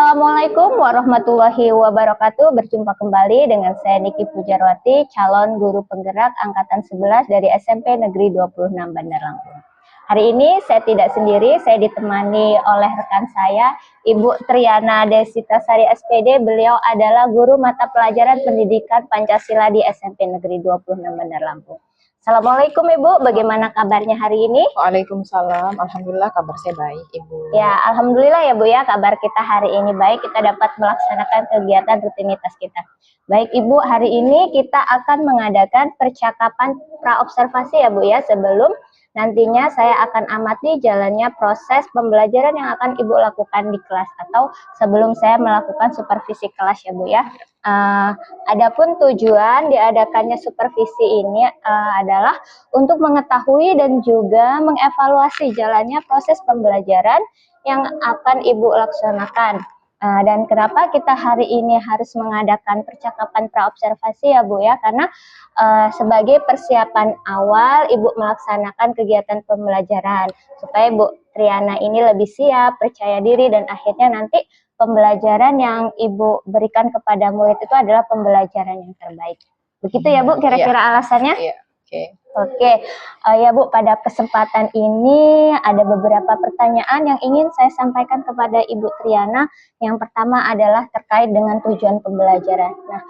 Assalamualaikum warahmatullahi wabarakatuh. Berjumpa kembali dengan saya Niki Pujarwati, calon guru penggerak angkatan 11 dari SMP Negeri 26 Bandar Lampung. Hari ini saya tidak sendiri, saya ditemani oleh rekan saya, Ibu Triana Desitasari SPD. Beliau adalah guru mata pelajaran pendidikan Pancasila di SMP Negeri 26 Bandar Lampung. Assalamualaikum Ibu, bagaimana kabarnya hari ini? Waalaikumsalam, alhamdulillah kabar saya baik Ibu. Ya, alhamdulillah ya Bu ya, kabar kita hari ini baik, kita dapat melaksanakan kegiatan rutinitas kita. Baik Ibu, hari ini kita akan mengadakan percakapan praobservasi ya Bu ya, sebelum nantinya saya akan amati jalannya proses pembelajaran yang akan Ibu lakukan di kelas atau sebelum saya melakukan supervisi kelas ya Bu ya. Adapun tujuan diadakannya supervisi ini adalah untuk mengetahui dan juga mengevaluasi jalannya proses pembelajaran yang akan Ibu laksanakan. Dan kenapa kita hari ini harus mengadakan percakapan praobservasi ya Bu ya, karena sebagai persiapan awal Ibu melaksanakan kegiatan pembelajaran supaya Bu Triana ini lebih siap, percaya diri, dan akhirnya nanti pembelajaran yang Ibu berikan kepada murid itu adalah pembelajaran yang terbaik. Begitu ya Bu, kira-kira alasannya? Iya, Oke. Ya Bu, pada kesempatan ini ada beberapa pertanyaan yang ingin saya sampaikan kepada Ibu Triana. Yang pertama adalah terkait dengan tujuan pembelajaran. Nah,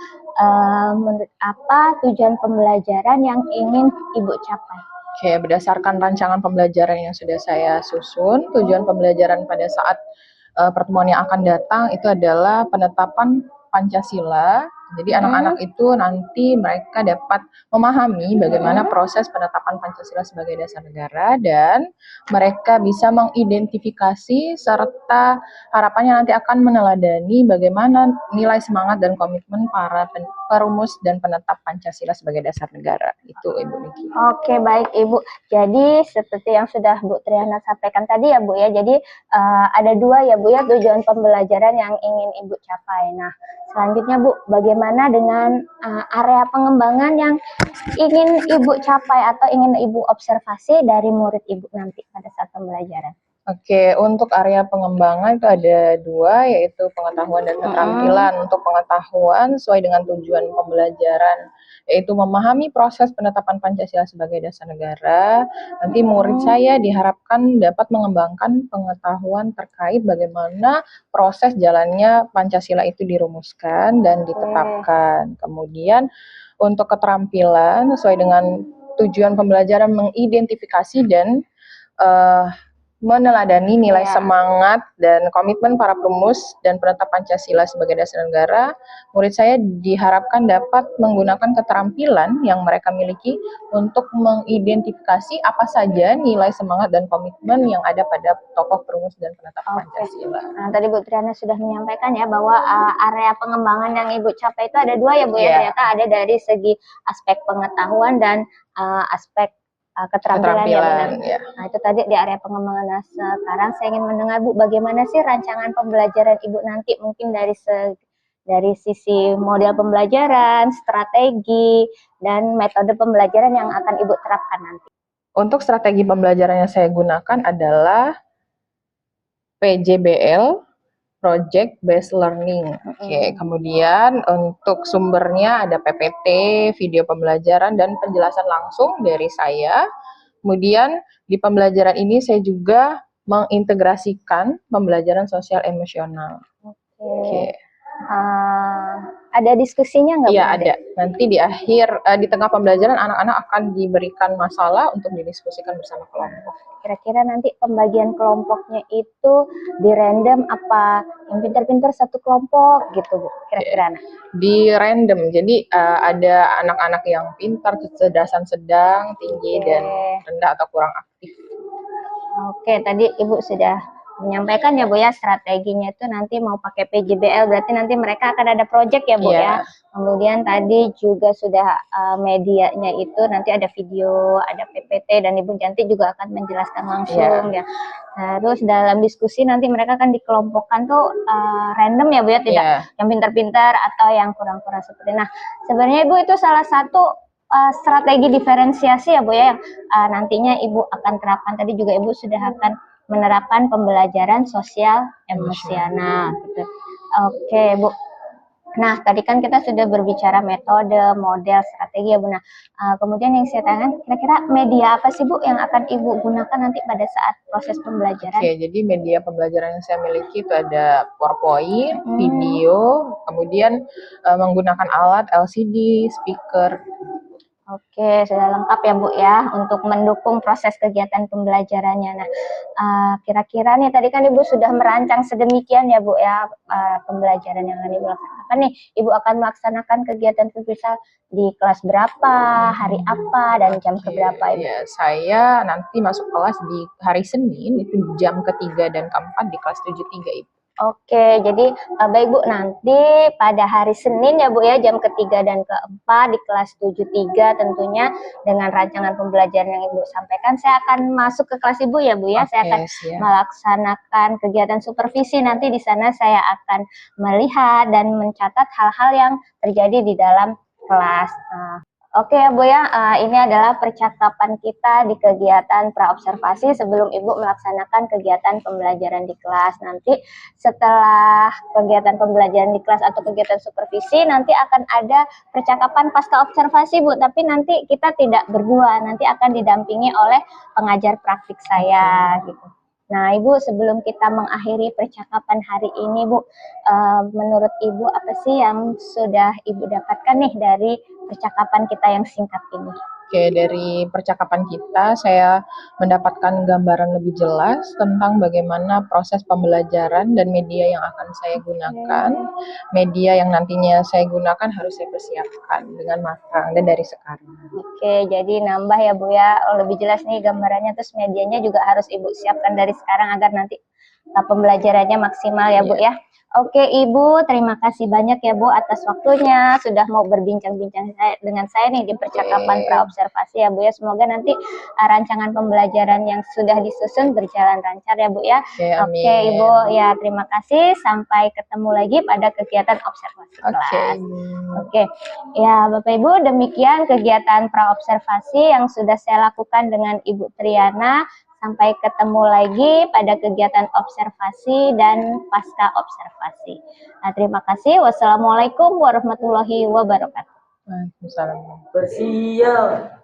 menurut apa tujuan pembelajaran yang ingin Ibu capai? Oke, berdasarkan rancangan pembelajaran yang sudah saya susun, tujuan pembelajaran pada saat pertemuan yang akan datang itu adalah penetapan Pancasila. Jadi anak-anak itu nanti mereka dapat memahami bagaimana proses penetapan Pancasila sebagai dasar negara, dan mereka bisa mengidentifikasi serta harapannya nanti akan meneladani bagaimana nilai semangat dan komitmen para perumus dan penetap Pancasila sebagai dasar negara. Itu Ibu Niki. Oke, baik Ibu. Jadi seperti yang sudah Bu Triana sampaikan tadi ya Bu ya, jadi ada dua ya Bu ya tujuan pembelajaran yang ingin Ibu capai. Nah, selanjutnya Bu, bagaimana dengan area pengembangan yang ingin Ibu capai atau ingin Ibu observasi dari murid Ibu nanti pada saat pembelajaran? Oke, untuk area pengembangan itu ada dua, yaitu pengetahuan dan keterampilan. Untuk pengetahuan sesuai dengan tujuan pembelajaran, yaitu memahami proses penetapan Pancasila sebagai dasar negara. Nanti murid saya diharapkan dapat mengembangkan pengetahuan terkait bagaimana proses jalannya Pancasila itu dirumuskan dan ditetapkan. Kemudian untuk keterampilan sesuai dengan tujuan pembelajaran, mengidentifikasi dan meneladani nilai semangat dan komitmen para perumus dan penetap Pancasila sebagai dasar negara. Murid saya diharapkan dapat menggunakan keterampilan yang mereka miliki untuk mengidentifikasi apa saja nilai semangat dan komitmen yang ada pada tokoh perumus dan penetap Pancasila. Nah, tadi Bu Triana sudah menyampaikan ya bahwa area pengembangan yang Ibu capai itu ada dua ya Bu ya, ternyata ada dari segi aspek pengetahuan dan aspek keterampilan ya benar. Nah, itu tadi di area pengembangan. Nah, sekarang saya ingin mendengar Bu, bagaimana sih rancangan pembelajaran Ibu nanti, mungkin dari sisi model pembelajaran, strategi, dan metode pembelajaran yang akan Ibu terapkan nanti. Untuk strategi pembelajaran yang saya gunakan adalah PJBL, Project Based Learning. Oke, kemudian untuk sumbernya ada PPT, video pembelajaran, dan penjelasan langsung dari saya. Kemudian di pembelajaran ini saya juga mengintegrasikan pembelajaran sosial emosional. Oke. Ada diskusinya nggak? Iya, ada. Nanti di akhir, di tengah pembelajaran anak-anak akan diberikan masalah untuk didiskusikan bersama kelompok. Kira-kira nanti pembagian kelompoknya itu di random apa yang pintar-pintar satu kelompok gitu Bu? Kira-kira? Di random, jadi ada anak-anak yang pintar, kecerdasan sedang, tinggi, dan rendah atau kurang aktif. Oke, tadi Ibu sudah menyampaikan ya Bu ya, strateginya itu nanti mau pakai PJBL, berarti nanti mereka akan ada project ya Bu ya. Kemudian tadi juga sudah medianya itu nanti ada video, ada PPT, dan Ibu Janti juga akan menjelaskan langsung ya. Terus dalam diskusi nanti mereka akan dikelompokkan tuh random ya Bu ya, tidak yang pintar-pintar atau yang kurang-kurang seperti. Nah, sebenarnya Ibu itu salah satu strategi diferensiasi ya Bu ya, yang nantinya Ibu akan terapkan. Tadi juga Ibu sudah akan menerapkan pembelajaran sosial emosional gitu. Oke, Bu. Nah, tadi kan kita sudah berbicara metode, model, strategi ya, Bu. Nah, kemudian yang saya tanyakan, kira-kira media apa sih, Bu, yang akan Ibu gunakan nanti pada saat proses pembelajaran? Oke, jadi media pembelajaran yang saya miliki itu ada PowerPoint, Hmm. video, kemudian menggunakan alat LCD, speaker. Oke, sudah lengkap ya, Bu, ya, untuk mendukung proses kegiatan pembelajarannya. Nah, kira-kira nih, tadi kan Ibu sudah merancang sedemikian ya, Bu, ya, pembelajaran yang akan Ibu laksanakan nih. Ibu akan melaksanakan kegiatan misal di kelas berapa, hari apa, dan jam keberapa, Ibu? Ya, saya nanti masuk kelas di hari Senin, itu jam ketiga dan keempat di kelas 73, Ibu. Oke, jadi baik Bu, nanti pada hari Senin ya Bu ya, jam ketiga dan keempat di kelas 73 tentunya dengan rancangan pembelajaran yang Ibu sampaikan, saya akan masuk ke kelas Ibu ya Bu ya. Saya akan melaksanakan kegiatan supervisi, nanti di sana saya akan melihat dan mencatat hal-hal yang terjadi di dalam kelas. Oke ya Bu ya, ini adalah percakapan kita di kegiatan praobservasi sebelum Ibu melaksanakan kegiatan pembelajaran di kelas. Nanti setelah kegiatan pembelajaran di kelas atau kegiatan supervisi, nanti akan ada percakapan pasca observasi Bu, tapi nanti kita tidak berdua, nanti akan didampingi oleh pengajar praktik saya gitu. Nah Ibu, sebelum kita mengakhiri percakapan hari ini Bu, menurut Ibu apa sih yang sudah Ibu dapatkan nih dari percakapan kita yang singkat ini? Oke, dari percakapan kita, saya mendapatkan gambaran lebih jelas tentang bagaimana proses pembelajaran dan media yang akan saya gunakan. Media yang nantinya saya gunakan harus saya persiapkan dengan matang dan dari sekarang. Oke, jadi nambah ya Bu ya, lebih jelas nih gambarannya, terus medianya juga harus Ibu siapkan dari sekarang agar nanti pembelajarannya maksimal ya Bu ya. Oke Ibu, terima kasih banyak ya Bu atas waktunya, sudah mau berbincang-bincang dengan saya nih di percakapan praobservasi ya Bu ya. Semoga nanti rancangan pembelajaran yang sudah disusun berjalan lancar ya Bu ya. Oke Ibu, ya terima kasih, sampai ketemu lagi pada kegiatan observasi kelas. Oke, ya Bapak Ibu, demikian kegiatan praobservasi yang sudah saya lakukan dengan Ibu Triana. Sampai ketemu lagi pada kegiatan observasi dan pasca observasi. Nah, terima kasih. Wassalamualaikum warahmatullahi wabarakatuh. Waalaikumsalam. Bersiap.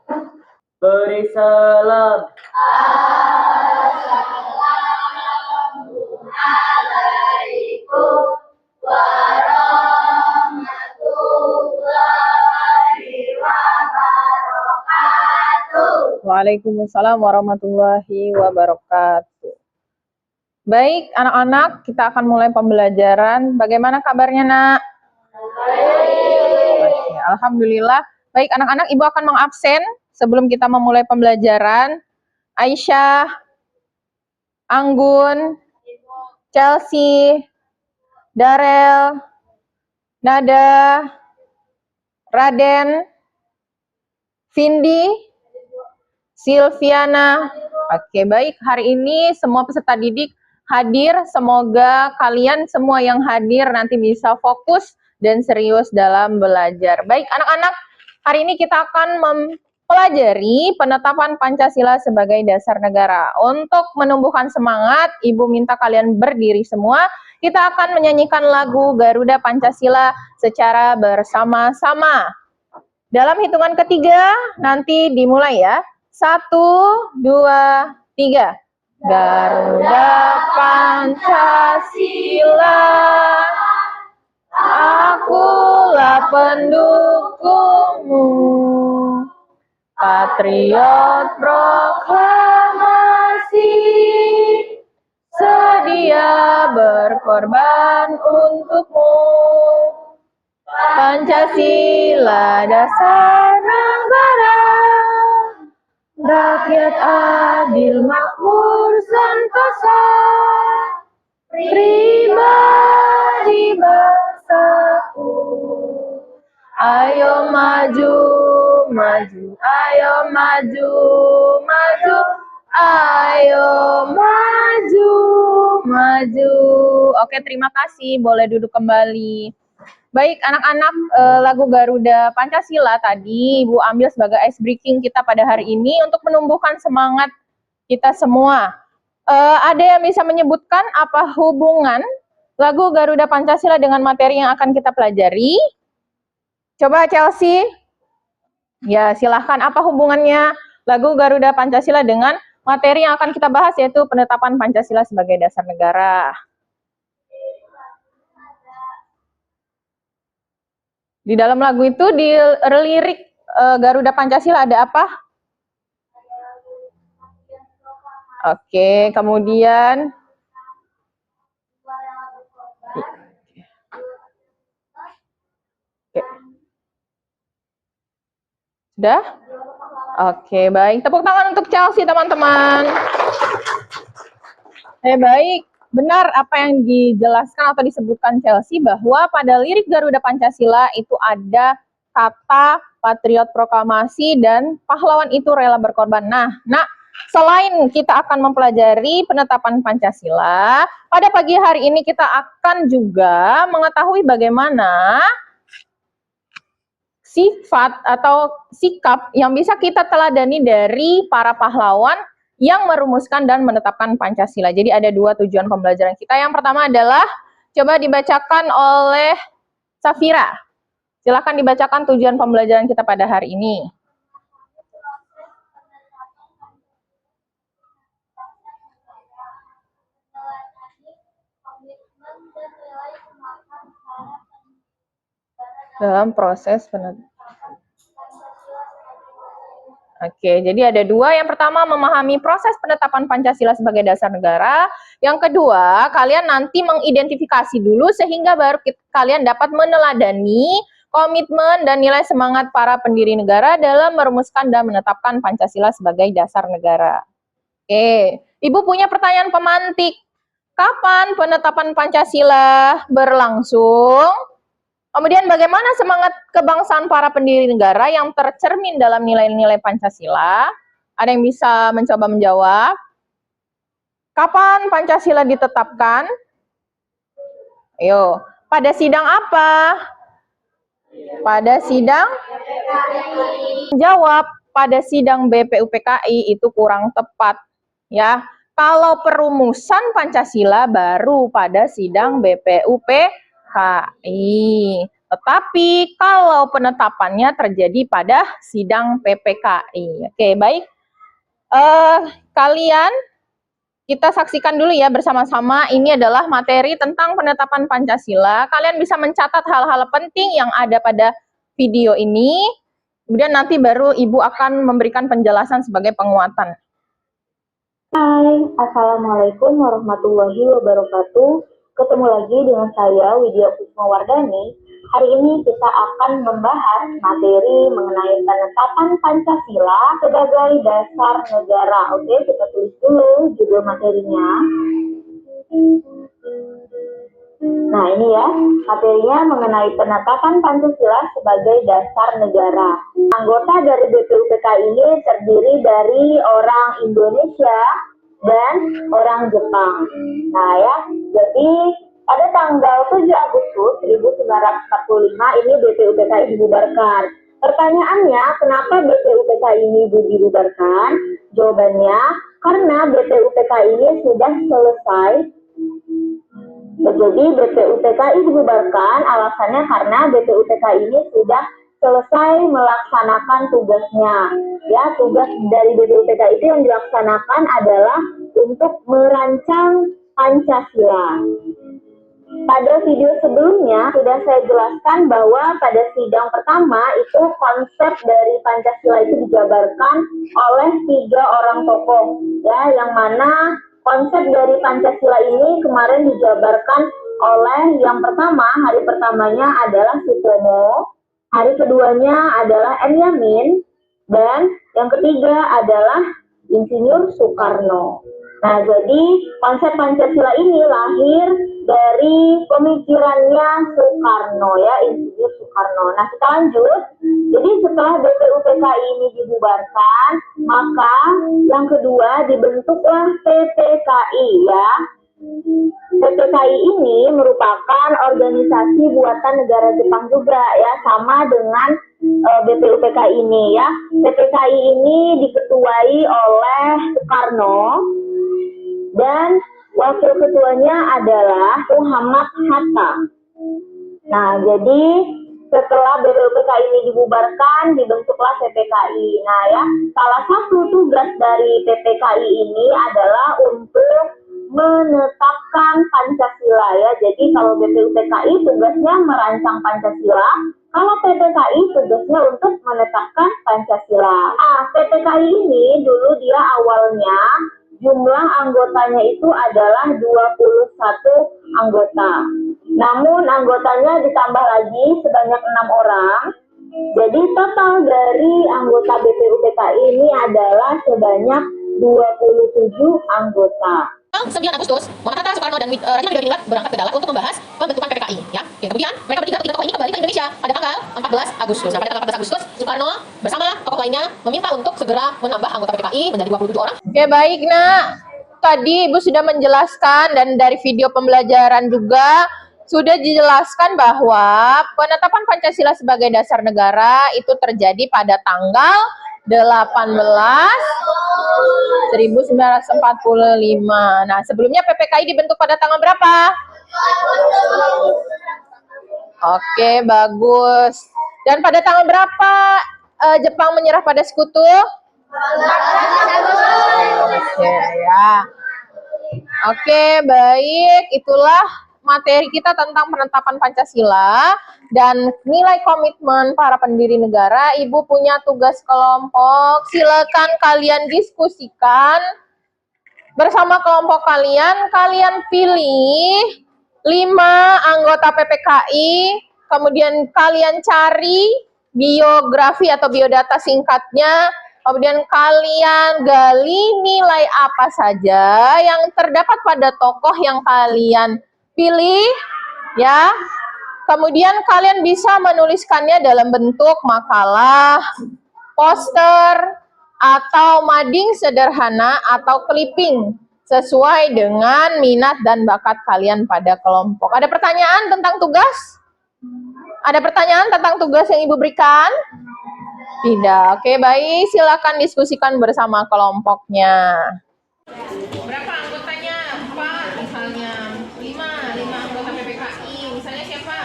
Beri salam. Assalamualaikum warahmatullahi wabarakatuh. Waalaikumsalam warahmatullahi wabarakatuh. Baik, anak-anak, kita akan mulai pembelajaran. Bagaimana kabarnya, Nak? Baik. Alhamdulillah. Baik, anak-anak, Ibu akan mengabsen sebelum kita memulai pembelajaran. Aisyah, Anggun, Chelsea, Darel, Nada, Raden, Vindi, Silviana. Oke, baik. Hari ini semua peserta didik hadir. Semoga kalian semua yang hadir nanti bisa fokus dan serius dalam belajar. Baik, anak-anak, hari ini kita akan mempelajari penetapan Pancasila sebagai dasar negara. Untuk menumbuhkan semangat, Ibu minta kalian berdiri semua. Kita akan menyanyikan lagu Garuda Pancasila secara bersama-sama. Dalam hitungan ketiga, nanti dimulai ya. 1, 2, 3. Garuda Pancasila, akulah pendukungmu. Patriot proklamasi, sedia berkorban untukmu. Pancasila dasar negara, rakyat adil makmur sentosa, pribadi bangsaku. Ayo maju, maju, ayo maju, maju, ayo maju, maju. Oke, terima kasih. Boleh duduk kembali. Baik, anak-anak, lagu Garuda Pancasila tadi Ibu ambil sebagai ice breaking kita pada hari ini untuk menumbuhkan semangat kita semua. Ada yang bisa menyebutkan apa hubungan lagu Garuda Pancasila dengan materi yang akan kita pelajari? Coba Chelsea. Ya, silahkan. Apa hubungannya lagu Garuda Pancasila dengan materi yang akan kita bahas, yaitu penetapan Pancasila sebagai dasar negara? Di dalam lagu itu, di lirik Garuda Pancasila ada apa? Oke, kemudian sudah? Oke, baik. Tepuk tangan untuk Chelsea, teman-teman. Baik. Benar apa yang dijelaskan atau disebutkan Chelsea, bahwa pada lirik Garuda Pancasila itu ada kata patriot proklamasi dan pahlawan itu rela berkorban. Nah, selain kita akan mempelajari penetapan Pancasila, pada pagi hari ini kita akan juga mengetahui bagaimana sifat atau sikap yang bisa kita teladani dari para pahlawan yang merumuskan dan menetapkan Pancasila. Jadi ada dua tujuan pembelajaran kita. Yang pertama adalah, coba dibacakan oleh Safira. Silakan dibacakan tujuan pembelajaran kita pada hari ini. Dalam proses penetapan. Oke, jadi ada dua. Yang pertama, memahami proses penetapan Pancasila sebagai dasar negara. Yang kedua, kalian nanti mengidentifikasi dulu sehingga baru kalian dapat meneladani komitmen dan nilai semangat para pendiri negara dalam merumuskan dan menetapkan Pancasila sebagai dasar negara. Oke, Ibu punya pertanyaan pemantik. Kapan penetapan Pancasila berlangsung? Kemudian bagaimana semangat kebangsaan para pendiri negara yang tercermin dalam nilai-nilai Pancasila? Ada yang bisa mencoba menjawab? Kapan Pancasila ditetapkan? Ayo, pada sidang apa? Pada sidang? Jawab, pada sidang BPUPKI itu kurang tepat. Ya, kalau perumusan Pancasila baru pada sidang BPUPKI. Tetapi kalau penetapannya terjadi pada sidang PPKI. Oke, baik. Kalian, kita saksikan dulu ya bersama-sama. Ini adalah materi tentang penetapan Pancasila. Kalian bisa mencatat hal-hal penting yang ada pada video ini. Kemudian nanti baru Ibu akan memberikan penjelasan sebagai penguatan. Hai, Assalamualaikum warahmatullahi wabarakatuh. Ketemu lagi dengan saya, Widya Kusmawardani. Hari ini kita akan membahas materi mengenai penetapan Pancasila sebagai dasar negara. Oke, kita tulis dulu judul materinya. Nah, ini ya, materinya mengenai penetapan Pancasila sebagai dasar negara. Anggota dari BPUPKI ini terdiri dari orang Indonesia dan orang Jepang. Nah ya, jadi pada tanggal 7 Agustus 1945 ini BPUPKI dibubarkan. Pertanyaannya, kenapa BPUPKI ini dibubarkan? Jawabannya, karena BPUPKI ini sudah selesai. Jadi BPUPKI dibubarkan alasannya karena BPUPKI ini sudah selesai melaksanakan tugasnya. Ya, tugas dari BPUPKI itu yang dilaksanakan adalah untuk merancang Pancasila. Pada video sebelumnya sudah saya jelaskan bahwa pada sidang pertama itu konsep dari Pancasila itu dijabarkan oleh 3 orang tokoh, ya, yang mana konsep dari Pancasila ini kemarin dijabarkan oleh yang pertama, hari pertamanya adalah Sutomo, hari keduanya adalah M. Yamin, dan yang ketiga adalah Insinyur Soekarno. Nah, jadi konsep Pancasila ini lahir dari pemikirannya Soekarno, ya, Insinyur Soekarno. Nah, kita lanjut. Jadi setelah BPUPKI ini dibubarkan, maka yang kedua dibentuklah PPKI, ya. PPKI ini merupakan organisasi buatan negara Jepang juga, ya, sama dengan BPUPKI ini, ya. PPKI ini diketuai oleh Soekarno dan Wakil ketuanya adalah Muhammad Hatta. Nah, jadi setelah BPUPK ini dibubarkan, dibentuklah PPKI. Nah ya, salah satu tugas dari PPKI ini adalah untuk menetapkan Pancasila ya. Jadi kalau BPUPKI tugasnya merancang Pancasila, kalau PPKI tugasnya untuk menetapkan Pancasila. Nah, PPKI ini dulu dia awalnya jumlah anggotanya itu adalah 21 anggota. Namun anggotanya ditambah lagi sebanyak 6 orang. Jadi total dari anggota BPUPKI ini adalah sebanyak 27 anggota. 9 Agustus, Muhammad Hatta, Soekarno, dan Raja Widodiningrat berangkat ke Dallas untuk membahas pembentukan PPKI. Ya. Oke, kemudian mereka bertiga tokoh ini kembali ke Indonesia pada tanggal 14 Agustus. Nah, pada tanggal 14 Agustus, Soekarno bersama tokoh lainnya meminta untuk segera menambah anggota PPKI menjadi 27 orang. Oke, baik, Nak. Tadi Ibu sudah menjelaskan dan dari video pembelajaran juga sudah dijelaskan bahwa penetapan Pancasila sebagai dasar negara itu terjadi pada tanggal 1945. Nah, sebelumnya PPKI dibentuk pada tanggal berapa? Oke, bagus. Dan pada tanggal berapa Jepang menyerah pada Sekutu? Oke, ya. Oke, baik. Itulah materi kita tentang penetapan Pancasila dan nilai komitmen para pendiri negara. Ibu punya tugas kelompok. Silakan kalian diskusikan bersama kelompok kalian. Kalian pilih 5 anggota PPKI, kemudian kalian cari biografi atau biodata singkatnya. Kemudian kalian gali nilai apa saja yang terdapat pada tokoh yang kalian pilih, ya. Kemudian kalian bisa menuliskannya dalam bentuk makalah, poster, atau mading sederhana atau clipping sesuai dengan minat dan bakat kalian pada kelompok. Ada pertanyaan tentang tugas? Ada pertanyaan tentang tugas yang Ibu berikan? Tidak. Oke, baik. Silakan diskusikan bersama kelompoknya. Berapa anggotanya? 4 misalnya. 5 anggota PPKI. Misalnya siapa?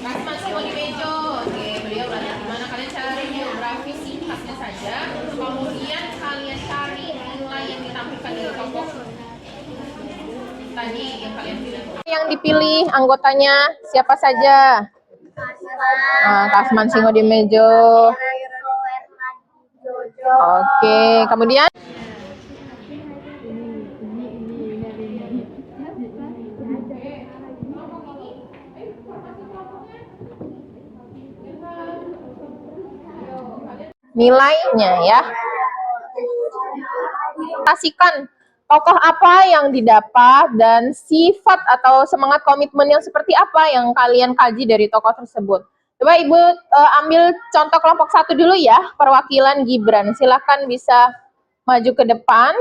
Kasman Simodimejo. Oke, beliau berada di mana? Kalian cari biografi singkatnya saja. Kemudian kalian cari nilai yang ditampilkan di kelompok tadi yang kalian pilih. Yang dipilih anggotanya siapa saja? Kasman Simodimejo. Oke, kemudian nilainya ya. Pastikan tokoh apa yang didapat dan sifat atau semangat komitmen yang seperti apa yang kalian kaji dari tokoh tersebut. Coba Ibu ambil contoh kelompok 1 dulu ya, perwakilan Gibran. Silakan bisa maju ke depan.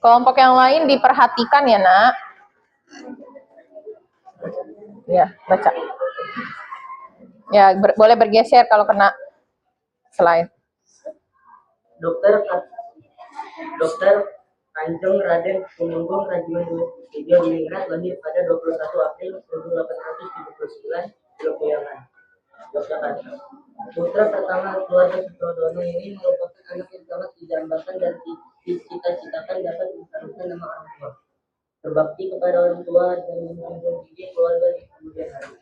Kelompok yang lain diperhatikan ya, Nak. Ya, baca. Ya, boleh bergeser kalau kena slide. Dr. Kanjeng Raden Tumenggung Rajiman Widodiningrat lahir pada 21 April 1879 di Lopiangan, Yogyakarta. Putra pertama keluarga Sutodono ini merupakan anak yang sangat didambakan dan dicita-citakan dapat mengharumkan nama orang tua, berbakti kepada orang tua dan menjunjung tinggi keluarga di kemudian hari.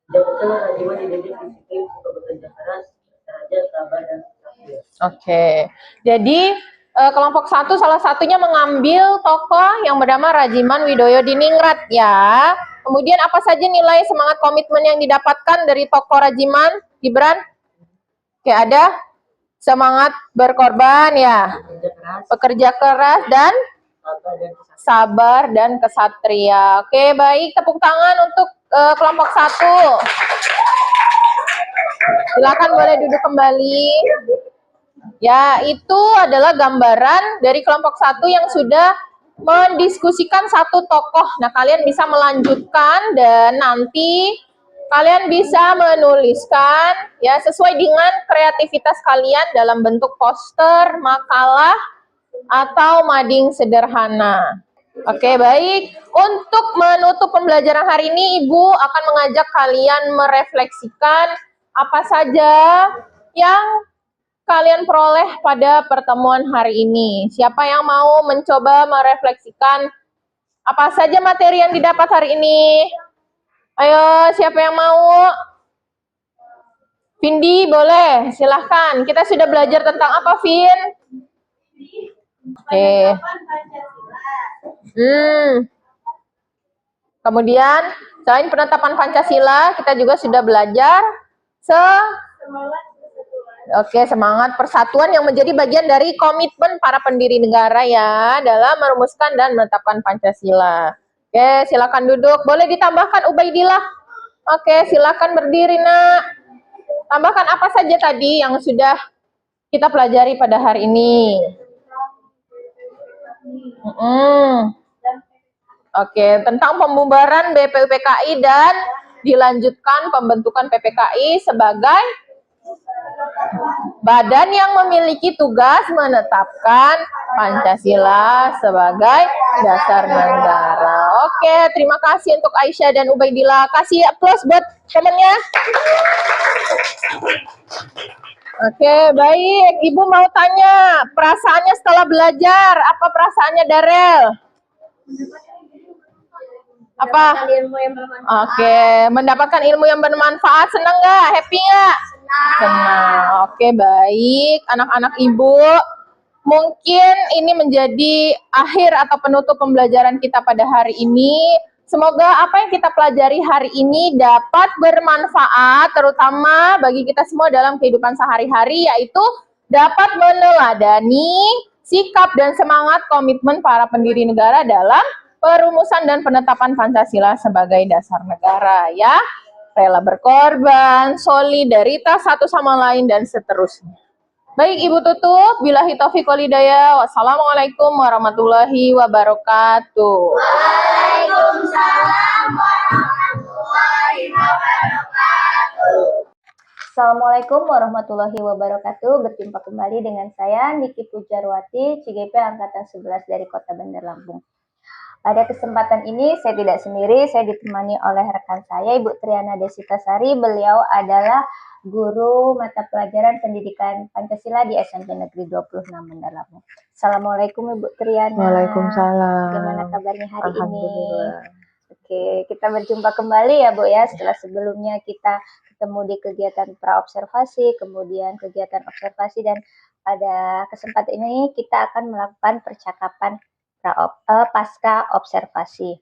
Sejak kecil Rajiman dididik disiplin untuk bekerja keras, saja sabar dan kesatria. Oke, jadi kelompok 1 salah satunya mengambil tokoh yang bernama Rajiman Widodiningrat ya. Kemudian apa saja nilai semangat komitmen yang didapatkan dari tokoh Rajiman Gibran? Oke, ada semangat berkorban ya, pekerja keras dan sabar dan kesatria. Oke, baik, tepuk tangan untuk kelompok 1. Silakan boleh duduk kembali. Ya, itu adalah gambaran dari kelompok 1 yang sudah mendiskusikan satu tokoh. Nah, kalian bisa melanjutkan dan nanti kalian bisa menuliskan ya sesuai dengan kreativitas kalian dalam bentuk poster, makalah, atau mading sederhana. Oke, baik. Untuk menutup pembelajaran hari ini, Ibu akan mengajak kalian merefleksikan apa saja yang kalian peroleh pada pertemuan hari ini. Siapa yang mau mencoba merefleksikan apa saja materi yang didapat hari ini? Ayo, siapa yang mau? Vindi, boleh. Silahkan. Kita sudah belajar tentang apa, Vin? Oke. Kemudian, selain penetapan Pancasila, kita juga sudah belajar semangat persatuan yang menjadi bagian dari komitmen para pendiri negara ya dalam merumuskan dan menetapkan Pancasila. Oke, silakan duduk. Boleh ditambahkan Ubaidillah. Oke, silakan berdiri, Nak. Tambahkan apa saja tadi yang sudah kita pelajari pada hari ini. Oke, tentang pembubaran BPUPKI dan dilanjutkan pembentukan PPKI sebagai badan yang memiliki tugas menetapkan Pancasila sebagai dasar negara. Oke, terima kasih untuk Aisyah dan Ubaidillah. Kasih aplaus buat temennya. Oke, baik. Ibu mau tanya, perasaannya setelah belajar, apa perasaannya Darel? Apa? Oke, mendapatkan ilmu yang bermanfaat. Senang nggak? Happy nggak? Senang. Oke, baik. Anak-anak ibu, mungkin ini menjadi akhir atau penutup pembelajaran kita pada hari ini. Semoga apa yang kita pelajari hari ini dapat bermanfaat, terutama bagi kita semua dalam kehidupan sehari-hari, yaitu dapat meneladani sikap dan semangat komitmen para pendiri negara dalam perumusan dan penetapan Pancasila sebagai dasar negara ya. Rela berkorban, solidaritas satu sama lain, dan seterusnya. Baik, Ibu tutup. Billahi taufiq wal hidayah. Wassalamualaikum warahmatullahi wabarakatuh. Waalaikumsalam warahmatullahi wabarakatuh. Assalamualaikum warahmatullahi wabarakatuh. Berjumpa kembali dengan saya Niki Pujarwati, CGP Angkatan 11 dari Kota Bandar Lampung. Pada kesempatan ini saya tidak sendiri, saya ditemani oleh rekan saya Ibu Triana Desitasari. Beliau adalah guru mata pelajaran pendidikan Pancasila di SMP Negeri 26 Bandar Lampung. Assalamualaikum Ibu Triana. Waalaikumsalam. Bagaimana kabarnya hari ini? Alhamdulillah. Oke, kita berjumpa kembali ya Bu ya, setelah sebelumnya kita ketemu di kegiatan praobservasi, kemudian kegiatan observasi, dan pada kesempatan ini kita akan melakukan percakapan pasca observasi.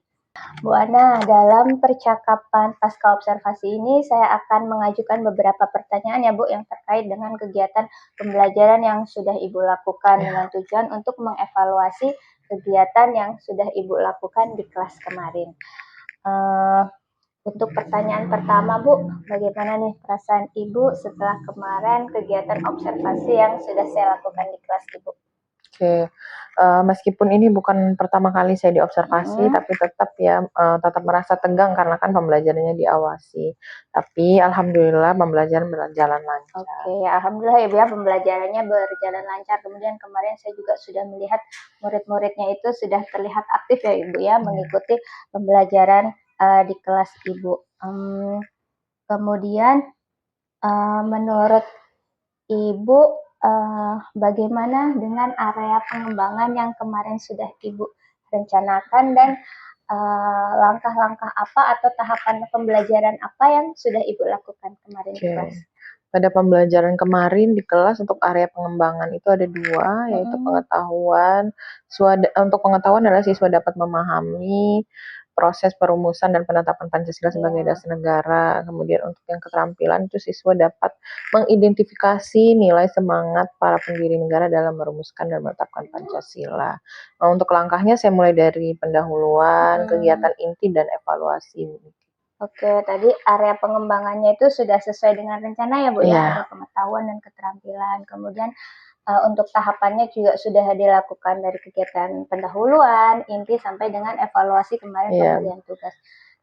Bu Ana, dalam percakapan pasca observasi ini saya akan mengajukan beberapa pertanyaan ya Bu yang terkait dengan kegiatan pembelajaran yang sudah Ibu lakukan dengan tujuan untuk mengevaluasi kegiatan yang sudah Ibu lakukan di kelas kemarin. Untuk pertanyaan pertama Bu, bagaimana nih perasaan Ibu setelah kemarin kegiatan observasi yang sudah saya lakukan di kelas Ibu? Oke, meskipun ini bukan pertama kali saya diobservasi, tapi tetap ya tetap merasa tegang karena kan pembelajarannya diawasi. Tapi alhamdulillah pembelajaran berjalan lancar. Oke, alhamdulillah ya Bu ya, pembelajarannya berjalan lancar. Kemudian kemarin saya juga sudah melihat murid-muridnya itu sudah terlihat aktif ya Ibu ya, mengikuti pembelajaran di kelas Ibu. Kemudian menurut Ibu, bagaimana dengan area pengembangan yang kemarin sudah Ibu rencanakan, dan langkah-langkah apa atau tahapan pembelajaran apa yang sudah Ibu lakukan kemarin di kelas? Pada pembelajaran kemarin di kelas untuk area pengembangan itu ada dua, yaitu pengetahuan. Untuk pengetahuan adalah siswa dapat memahami proses perumusan dan penetapan Pancasila sebagai dasar negara. Kemudian untuk yang keterampilan itu siswa dapat mengidentifikasi nilai semangat para pendiri negara dalam merumuskan dan menetapkan Pancasila. Nah, untuk langkahnya saya mulai dari pendahuluan, kegiatan inti, dan evaluasi. Oke, tadi area pengembangannya itu sudah sesuai dengan rencana ya Bu ya, ada pengetahuan dan keterampilan. Kemudian Untuk tahapannya juga sudah dilakukan dari kegiatan pendahuluan, inti sampai dengan evaluasi kemarin Iya. pemberian tugas.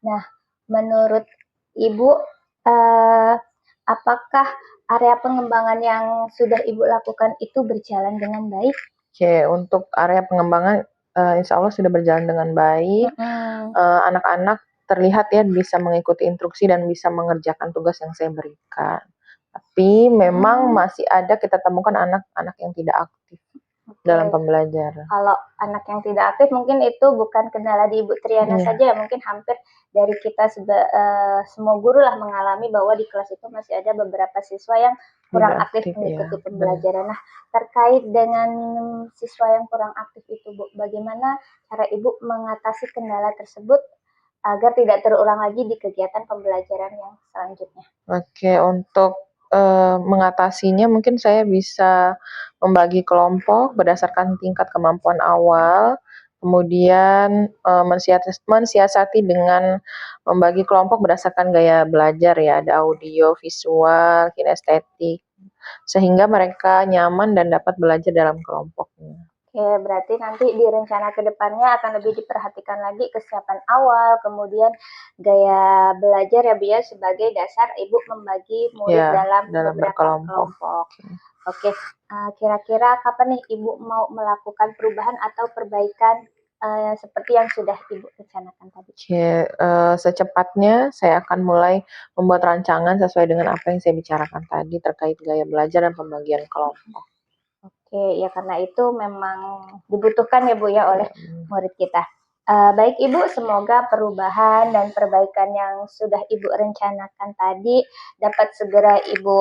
Nah, menurut Ibu, eh, apakah area pengembangan yang sudah Ibu lakukan itu berjalan dengan baik? Oke, untuk area pengembangan insya Allah sudah berjalan dengan baik. Anak-anak terlihat ya bisa mengikuti instruksi dan bisa mengerjakan tugas yang saya berikan. Tapi memang masih ada kita temukan anak-anak yang tidak aktif dalam pembelajaran. Kalau anak yang tidak aktif mungkin itu bukan kendala di Ibu Triana saja ya, mungkin hampir dari kita semua guru lah mengalami bahwa di kelas itu masih ada beberapa siswa yang kurang Tidak aktif aktif, mengikuti ya, pembelajaran. Nah, terkait dengan siswa yang kurang aktif itu, Bu, bagaimana cara Ibu mengatasi kendala tersebut agar tidak terulang lagi di kegiatan pembelajaran yang selanjutnya? Oke, untuk mengatasinya mungkin saya bisa membagi kelompok berdasarkan tingkat kemampuan awal, kemudian mensiasati dengan membagi kelompok berdasarkan gaya belajar ya, ada audio, visual, kinestetik, sehingga mereka nyaman dan dapat belajar dalam kelompoknya. Oke, berarti nanti di rencana ke depannya akan lebih diperhatikan lagi kesiapan awal, kemudian gaya belajar ya Bu ya, sebagai dasar Ibu membagi murid Ya, dalam dalam beberapa berkelompok. kelompok. Oke, kira-kira kapan nih Ibu mau melakukan perubahan atau perbaikan seperti yang sudah Ibu rencanakan tadi? Oke, secepatnya saya akan mulai membuat rancangan sesuai dengan apa yang saya bicarakan tadi terkait gaya belajar dan pembagian kelompok. Oke, ya karena itu memang dibutuhkan ya Bu ya oleh murid kita. Baik Ibu, semoga perubahan dan perbaikan yang sudah Ibu rencanakan tadi dapat segera Ibu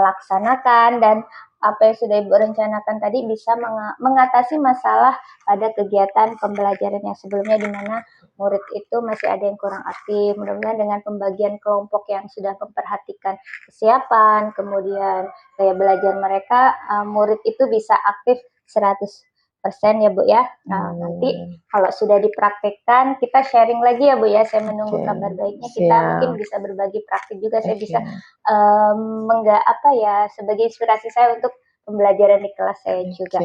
laksanakan, dan apa yang sudah Ibu rencanakan tadi bisa mengatasi masalah pada kegiatan pembelajaran yang sebelumnya di mana murid itu masih ada yang kurang aktif. Mudah-mudahan dengan pembagian kelompok yang sudah memperhatikan kesiapan, kemudian gaya belajar mereka, murid itu bisa aktif 100% ya Bu ya. Nanti kalau sudah dipraktekkan kita sharing lagi ya Bu ya. Saya menunggu kabar baiknya. Kita mungkin bisa berbagi praktik juga. Saya bisa sebagai inspirasi saya untuk pembelajaran di kelas saya juga.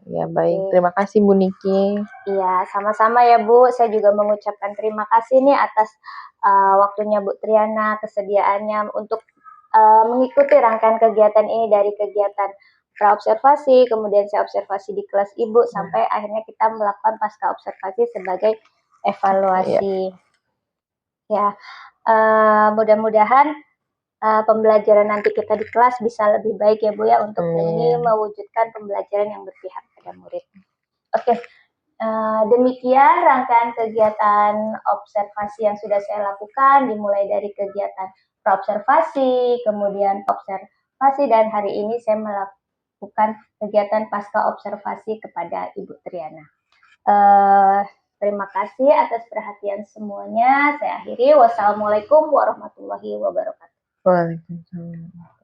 Ya baik, terima kasih Bu Niki. Iya, sama-sama ya Bu. Saya juga mengucapkan terima kasih nih atas waktunya Bu Triana, kesediaannya untuk mengikuti rangkaian kegiatan ini dari kegiatan praobservasi, kemudian saya observasi di kelas Ibu, sampai akhirnya kita melakukan pasca observasi sebagai evaluasi. Ya, mudah-mudahan pembelajaran nanti kita di kelas bisa lebih baik ya Bu ya, untuk demi mewujudkan pembelajaran yang berpihak pada murid. Oke, demikian rangkaian kegiatan observasi yang sudah saya lakukan, dimulai dari kegiatan praobservasi, kemudian observasi, dan hari ini saya melakukan kegiatan pasca observasi kepada Ibu Triana. Terima kasih atas perhatian semuanya. Saya akhiri. Wassalamualaikum warahmatullahi wabarakatuh. Waalaikumsalam.